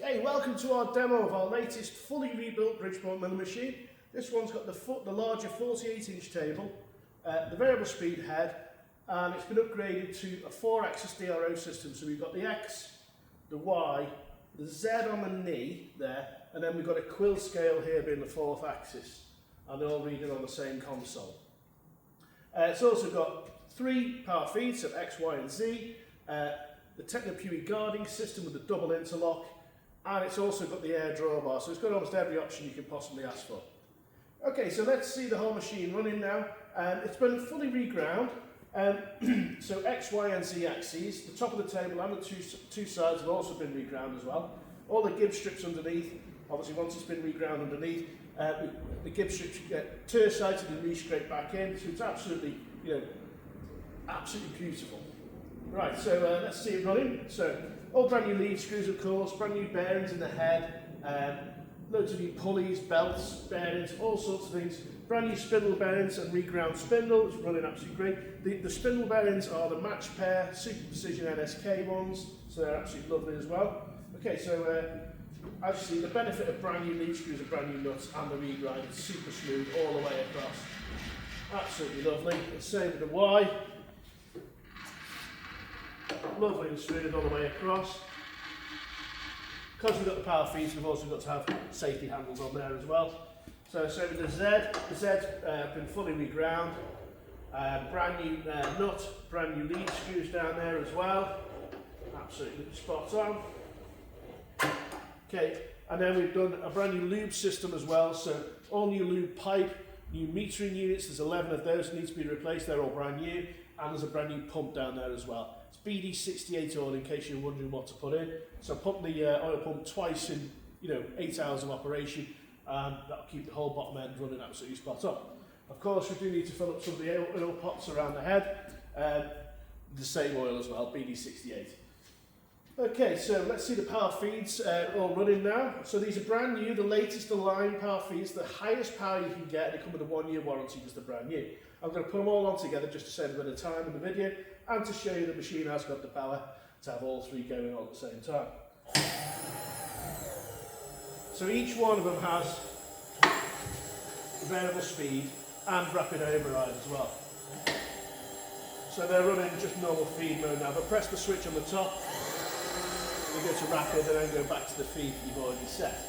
Okay, welcome to our demo of our latest fully rebuilt Bridgeport milling machine. This one's got the larger 48-inch table, the variable speed head, and it's been upgraded to a 4-axis DRO system. So we've got the X, the Y, the Z on the knee there, and then we've got a quill scale here being the 4th axis, and they're all reading on the same console. It's also got 3 power feeds, so X, Y and Z, the Techno-Pewee guarding system with the double interlock, and it's also got the air drawbar, so it's got almost every option you can possibly ask for. Okay, so let's see the whole machine running now. It's been fully reground, so X, Y and Z axes, the top of the table and the two sides have also been reground as well. All the gib strips underneath, obviously once it's been reground underneath, the gib strips get tersited and re-scraped back in, so it's absolutely, absolutely beautiful. Right, so let's see it running. So all brand new lead screws, of course, brand new bearings in the head, loads of new pulleys, belts, bearings, all sorts of things. Brand new spindle bearings and reground spindle, it's running absolutely great. The spindle bearings are the match pair, Super Precision NSK ones, so they're absolutely lovely as well. Okay, so as you see, the benefit of brand new lead screws and brand new nuts and the regrind, it's super smooth all the way across. Absolutely lovely. The same with the Y. Lovely and smooth all the way across. Because we've got the power feeds, we've also got to have safety handles on there as well. So with the Z's been fully reground. Brand new nut, brand new lead screws down there as well. Absolutely spot on. Okay, and then we've done a brand new lube system as well. So all new lube pipe, new metering units. There's 11 of those that need to be replaced. They're all brand new. And there's a brand new pump down there as well. It's BD68 oil in case you're wondering what to put in. So pump the oil pump twice in 8 hours of operation, and that'll keep the whole bottom end running absolutely spot on. Of course, we do need to fill up some of the oil pots around the head. The same oil as well, BD68. Okay, so let's see the power feeds all running now. So these are brand new, the latest line power feeds, the highest power you can get. They come with a 1-year warranty because they're brand new. I'm going to put them all on together just to save a bit of time in the video and to show you the machine has got the power to have all 3 going on at the same time. So each one of them has variable speed and rapid override as well. So they're running just normal feed mode now, but press the switch on the top, they go to rapid and then go back to the feed that you've already set.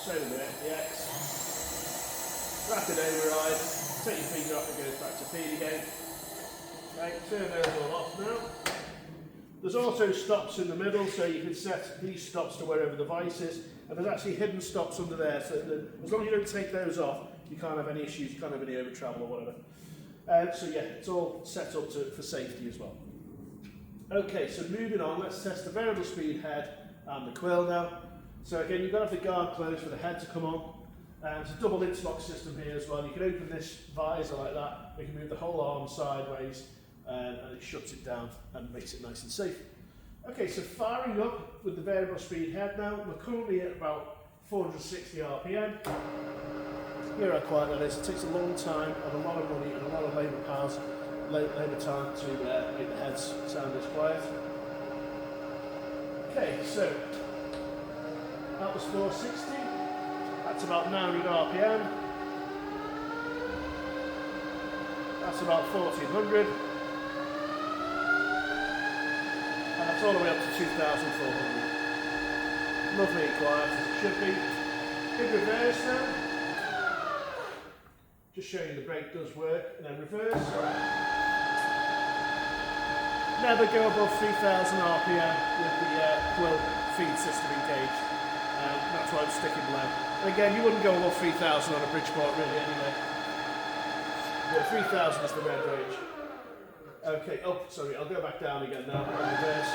Same with the X. Rapid override, take your finger off, it goes back to feed again. Okay, turn those all off now. There's also stops in the middle, so you can set these stops to wherever the vice is, and there's actually hidden stops under there, so that as long as you don't take those off, you can't have any issues, you can't have any over travel or whatever. So yeah, it's all set up for safety as well. Okay, so moving on, let's test the variable speed head and the quill now. So again, you've got to have the guard closed for the head to come on. There's a double interlock system here as well. You can open this visor like that, you can move the whole arm sideways, and it shuts it down and makes it nice and safe. Okay, so firing up with the variable speed head now. We're currently at about 460 RPM. Hear how quiet that is. It takes a long time and a lot of money and a lot of labour time to make the heads sound as quiet. Okay, so that was 460. That's about 900 RPM. That's about 1400. And that's all the way up to 2400. Lovely and quiet as it should be. In reverse now. Just showing you the brake does work, and then reverse. Never go above 3000 RPM with the quill feed system engaged. That's why I'm sticking below. And again, you wouldn't go above 3000 on a Bridgeport really anyway. But 3000 is the red range. Okay, oh sorry, I'll go back down again now, reverse.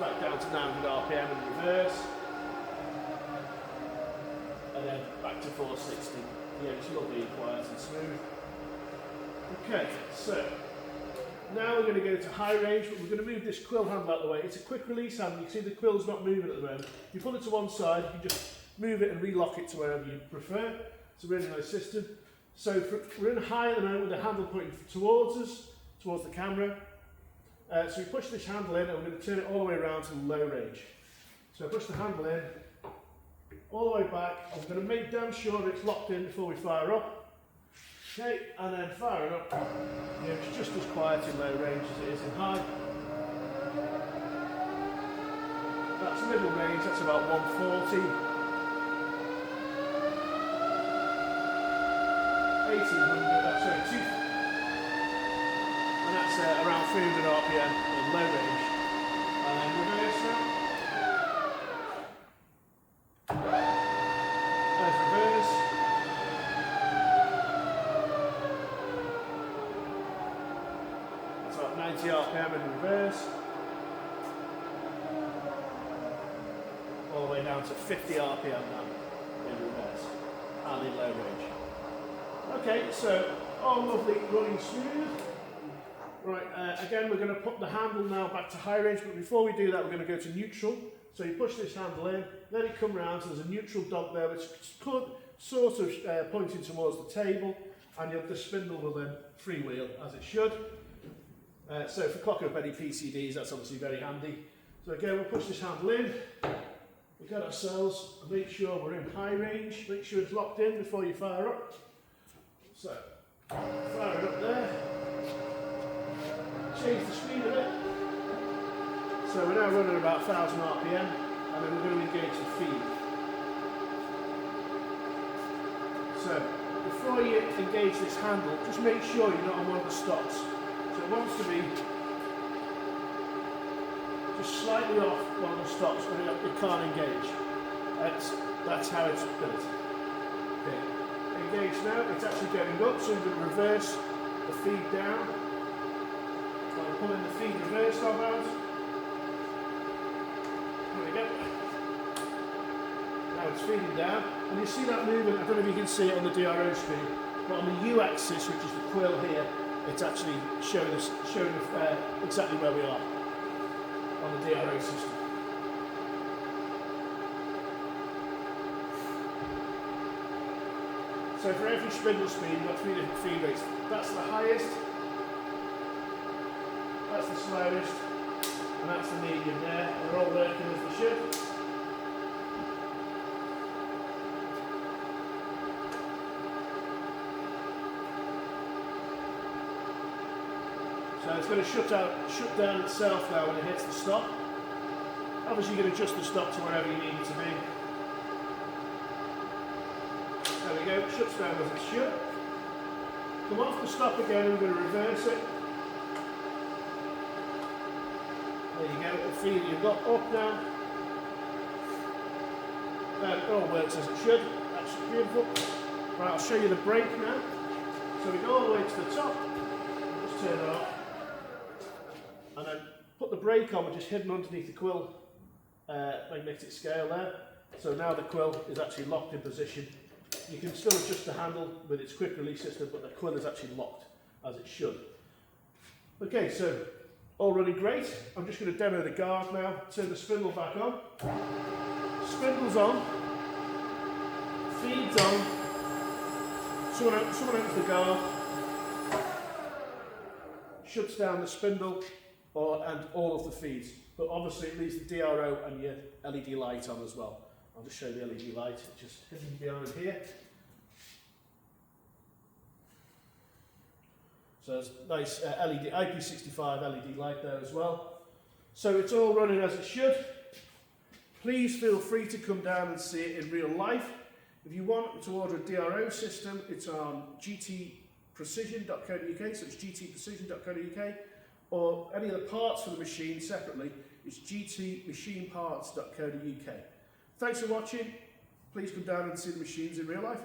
Back down to 900 RPM in reverse, and then back to 460. Yeah, it's lovely and quiet and smooth. Okay, so now we're going to go to high range, but we're going to move this quill handle out of the way. It's a quick release handle. You can see the quill's not moving at the moment. You pull it to one side, you just move it and relock it to wherever you prefer. It's a really nice system. So we're in high at the moment with the handle pointing towards us, towards the camera. So we push this handle in and we're going to turn it all the way around to low range. So I push the handle in, all the way back. I'm going to make damn sure that it's locked in before we fire up. Okay, and then firing up. It's just as quiet in low range as it is in high. That's middle range, that's about 140. 1800, that's sorry, and that's around 300 RPM in low range. And then reverse now. There's reverse. That's about 90 RPM in reverse. All the way down to 50 RPM now in reverse and in low range. Okay, so all lovely, running smooth. Right, again we're going to put the handle now back to high range, but before we do that we're going to go to neutral. So you push this handle in, let it come round, so there's a neutral dot there which is sort of pointing towards the table, and the spindle will then freewheel as it should. So for clocking up any PCDs, that's obviously very handy. So again we'll push this handle in, we've got ourselves, make sure we're in high range, make sure it's locked in before you fire up. So, fire it up there, change the speed of it. So we're now running about 1000 RPM, and then we're going to engage the feed. So, before you engage this handle, just make sure you're not on one of the stops. So it wants to be just slightly off one of the stops, but it can't engage. That's how it's built. Okay. Engage now, it's actually going up, so we're going to reverse the feed down. I'm pulling the feed reverse knob out. There we go. Now it's feeding down, and you see that movement. I don't know if you can see it on the DRO screen, but on the U-axis, which is the quill here, it's actually showing us exactly where we are on the DRO system. So for every spindle speed, you've got 3 different feed rates. That's the highest, that's the slowest, and that's the medium there. And they're all working as they should. So it's going to shut down itself now when it hits the stop. Obviously you can adjust the stop to wherever you need it to be. There we go, shuts down as it should. Come off the stop again, and we're going to reverse it. There you go, the feed you've got up now. It all works as it should, that's beautiful. Right, I'll show you the brake now. So we go all the way to the top, just turn it off. And then put the brake on, which is hidden underneath the quill magnetic scale there. So now the quill is actually locked in position. You can still adjust the handle with its quick release system, but the quill is actually locked as it should. Okay, so all running great. I'm just going to demo the guard now. Turn the spindle back on. Spindle's on. Feed's on. Someone opens the guard. Shuts down the spindle and all of the feeds. But obviously it leaves the DRO and your LED light on as well. I'll just show you the LED light, just hidden behind here. So there's a nice LED, IP65 LED light there as well. So it's all running as it should. Please feel free to come down and see it in real life. If you want to order a DRO system, it's on gtprecision.co.uk, so it's gtprecision.co.uk, or any of the parts for the machine separately, it's gtmachineparts.co.uk. Thanks for watching. Please come down and see the machines in real life.